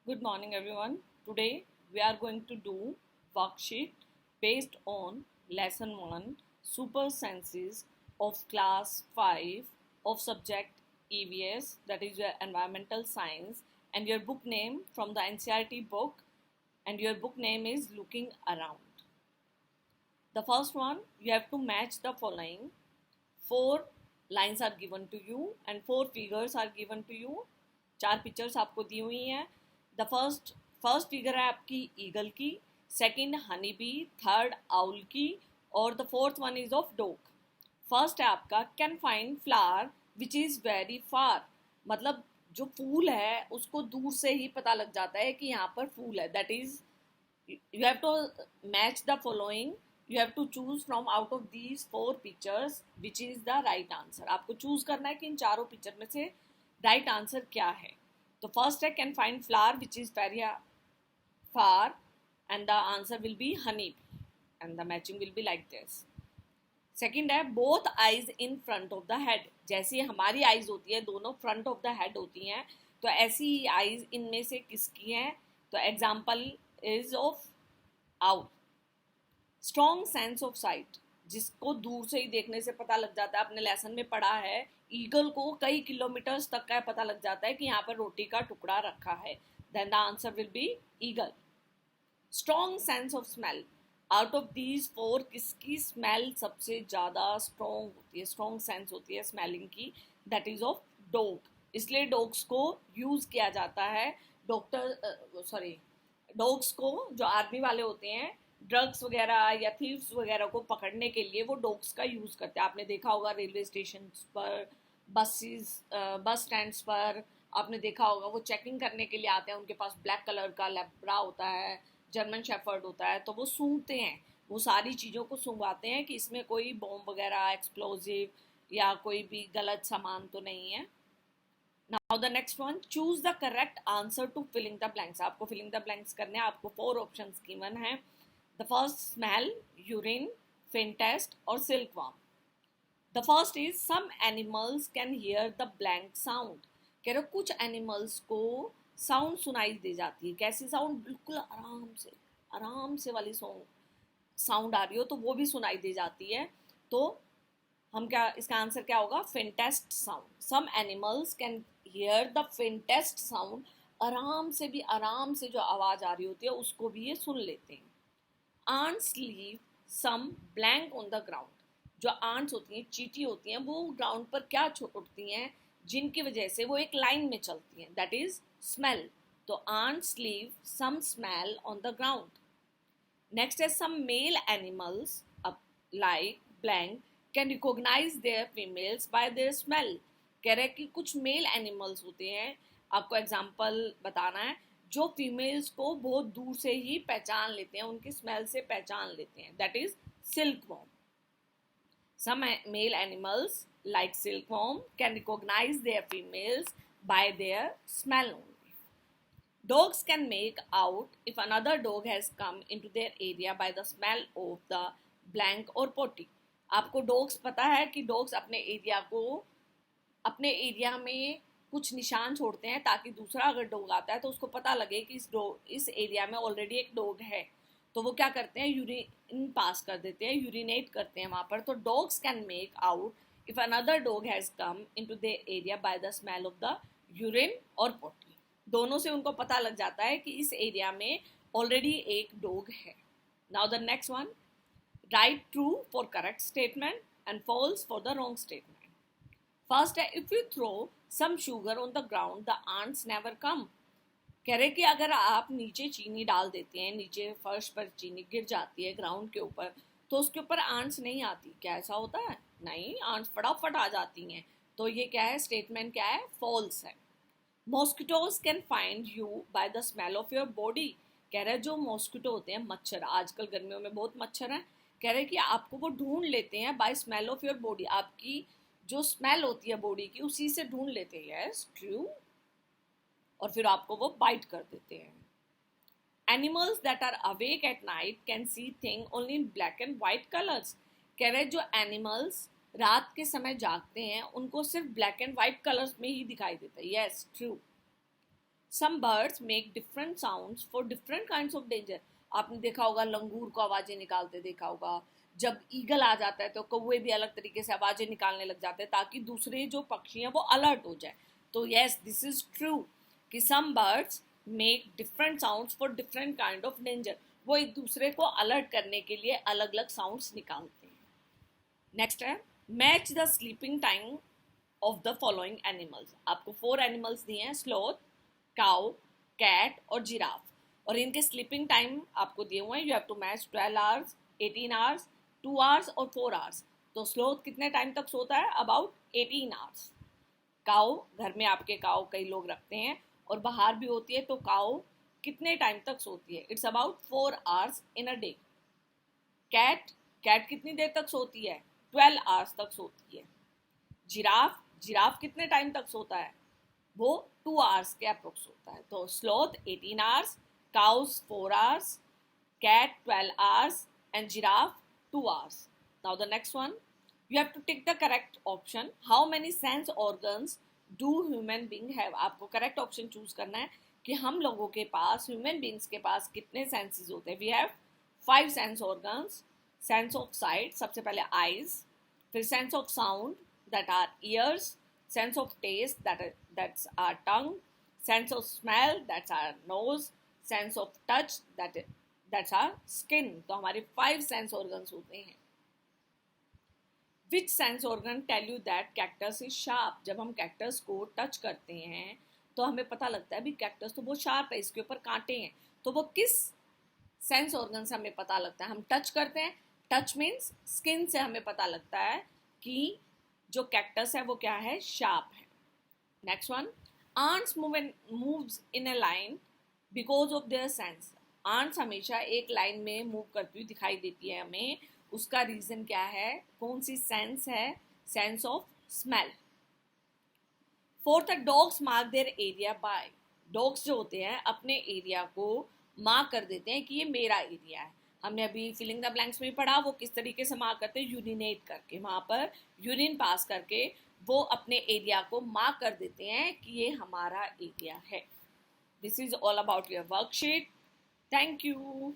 Good morning, everyone. Today we are going to do worksheet based on lesson 1 super senses of class 5 of subject EVS, that is your environmental science, and your book name from the NCERT book, and your book name is Looking Around. The first one, you have to match the following. 4 lines are given to you and 4 figures are given to you. 4 pictures आपको दी हुई हैं. The first figure है आपकी eagle की, second honey bee, third owl की और the fourth one is of dog. First है आपका can find flower which is very far, मतलब जो फूल है उसको दूर से ही पता लग जाता है कि यहाँ पर फूल है. That is you have to match the following. You have to choose from out of these 4 pictures which is the right answer. आपको चूज करना है कि इन चारों पिक्चर में से राइट आंसर क्या है. तो फर्स्ट है can find flower which is very far and the answer will be honey and the matching will be like this. Second है both eyes in front of the head, जैसी हमारी eyes होती है दोनों फ्रंट ऑफ द हेड होती हैं, तो ऐसी ही आईज इनमें से किसकी हैं. तो example is of owl. Strong sense of site, जिसको दूर से ही देखने से पता लग जाता है, आपने लेसन में पढ़ा है ईगल को कई किलोमीटर्स तक का पता लग जाता है कि यहाँ पर रोटी का टुकड़ा रखा है. Then the answer will be eagle. Strong sense of smell, out of these 4 किसकी स्मेल सबसे ज़्यादा स्ट्रॉन्ग होती है, स्ट्रॉन्ग सेंस होती है स्मेलिंग की, दैट इज ऑफ डॉग. इसलिए डॉग्स को यूज़ किया जाता है डॉग्स को जो आर्मी वाले होते हैं ड्रग्स वगैरह या थीव्स वगैरह को पकड़ने के लिए वो डॉग्स का यूज़ करते हैं. आपने देखा होगा रेलवे स्टेशन पर, बस स्टैंड्स पर आपने देखा होगा वो चेकिंग करने के लिए आते हैं. उनके पास ब्लैक कलर का लैब्रा होता है, जर्मन शेफर्ड होता है, तो वो सूंघते हैं, वो सारी चीज़ों को सूंघाते हैं कि इसमें कोई बॉम्ब वगैरह एक्सप्लोजिव या कोई भी गलत सामान तो नहीं है. Now the next one, choose the correct answer to filling the blanks. आपको filling the blanks करने हैं, आपको 4 options given हैं. The first, smell, urine, fin test और silkworm. The first is some animals can hear the blank sound. कह रहे कुछ animals को sound सुनाई दे जाती है. कैसी sound? बिल्कुल आराम से वाली sound आ रही हो तो वो भी सुनाई दे जाती है. तो हम क्या, इसका आंसर क्या होगा? fin test sound. Some animals can hear the fin test sound. आराम से जो आवाज़ आ रही होती है उसको भी ये सुन लेते हैं. Ants leave some blank on the ground. जो ants होती हैं, चींटी होती हैं, वो ग्राउंड पर क्या छोड़ती हैं जिनकी वजह से वो एक लाइन में चलती हैं, दैट इज स्मेल. तो ants leave some smell on the ground. Next is some male animals like blank can recognize their females by their smell. कह रहे हैं कि कुछ मेल एनिमल्स होते हैं, आपको एग्जाम्पल बताना है, जो फीमेल्स को बहुत दूर से ही पहचान लेते हैं, उनकी स्मेल से पहचान लेते हैं, that is silkworm. Some male animals like silkworm can recognise their females by their smell only. Dogs can make out if another dog has come into their area by the smell of the blank और potty. आपको dogs पता है कि dogs अपने area में कुछ निशान छोड़ते हैं ताकि दूसरा अगर डॉग आता है तो उसको पता लगे कि इस एरिया में ऑलरेडी एक डॉग है, तो वो क्या करते हैं, यूरिन पास कर देते हैं, यूरिनेट करते हैं वहाँ पर. तो dogs can make out if another dog has come into the area by the smell of the urine और पोटी. दोनों से उनको पता लग जाता है कि इस एरिया में ऑलरेडी एक डॉग है. Now the next one, right true for correct statement and false for the wrong statement. First है if you throw some sugar on the ground the ants never come. कह रहे कि अगर आप नीचे चीनी डाल देते हैं, नीचे फर्श पर चीनी गिर जाती है ग्राउंड के ऊपर, तो उसके ऊपर आंट्स नहीं आती. क्या ऐसा होता है? नहीं, आंट्स फटाफट आ जाती हैं. तो ये क्या है, स्टेटमेंट क्या है, फॉल्स है. Mosquitoes can find you bye the smell of your body. कह रहे जो मॉस्किटो होते हैं, मच्छर, आजकल गर्मियों में बहुत मच्छर हैं, कह रहे कि आपको वो ढूंढ लेते हैं by smell of your body. आपकी जो स्मेल होती है बॉडी की उसी से ढूंढ लेते हैं. Yes true. और फिर आपको वो बाइट कर देते हैं. Animals that are awake at night can see thing only in black and white colours. कह रहे जो एनिमल्स रात के समय जागते हैं उनको सिर्फ ब्लैक एंड वाइट कलर्स में ही दिखाई देता है. Yes true. Some birds make different sounds for different kinds of danger. आपने देखा होगा लंगूर को आवाजें निकालते देखा होगा, जब ईगल आ जाता है तो कौवे भी अलग तरीके से आवाजें निकालने लग जाते हैं ताकि दूसरे जो पक्षी हैं वो अलर्ट हो जाए। तो यस, दिस इज ट्रू कि some birds make different sounds for different kind of danger. वो एक दूसरे को अलर्ट करने के लिए अलग अलग साउंड्स निकालते हैं। नेक्स्ट है match the sleeping time of the following animals. आपको 4 एनिमल्स दिए हैं, स्लोथ, काउ, कैट और जिराफ, और इनके स्लीपिंग टाइम आपको दिए हुए हैं। You have to match 12 hours, 18 hours, 2 hours और 4 आवर्स। तो स्लोथ कितने टाइम तक सोता है? About 18 hours. काउ, घर में आपके काउ कई लोग रखते हैं और बाहर भी होती है, तो काउ कितने टाइम तक सोती है? It's about 4 hours in a day. Cat, cat कितनी देर तक सोती है? 12 आवर्स तक सोती है। जिराफ, जिराफ कितने टाइम तक सोता है? वो 2 आवर्स के अप्रोक्स होता है। तो sloth 18 hours, cows 4 hours, cat 12 hours and giraffe 2 hours. Now the next one, you have to take the correct option. How many sense organs do human being have? आपको correct option choose करना है कि हम लोगों के पास, human beings के पास कितने senses होते हैं। We have 5 sense organs. Sense of sight, सबसे पहले eyes, फिर sense of sound, that are ears, sense of taste, that's our tongue, sense of smell, that's our nose, sense of touch, that's our skin. तो हमारे 5 sense organs होते हैं। Which sense organ tell you that cactus is sharp? जब हम cactus को touch करते हैं तो हमें पता लगता है भी cactus तो बहुत शार्प है, इसके ऊपर कांटे हैं। तो वो किस सेंस ऑर्गन से हमें पता लगता है? हम टच करते हैं, टच मीन्स स्किन से हमें पता लगता है कि जो कैक्टस है वो क्या है? शार्प है। Next one, ants moves in a line because of their sense. Ants हमेशा एक लाइन में मूव करती हुई दिखाई देती है हमें, उसका रीजन क्या है? कौन सी सेंस है? Sense of smell. Fourth, dogs mark there area bye. Dogs जो होते हैं अपने एरिया को मार्क कर देते हैं कि ये मेरा एरिया है। हमने अभी फिलिंग द ब्लैंक्स में पढ़ा, वो किस तरीके से मार्क करते हैं? यूरिनेट करके, वहां पर यूरिन पास करके वो अपने एरिया को मार्क कर देते हैं कि ये हमारा एरिया है। This is all about your worksheet. Thank you.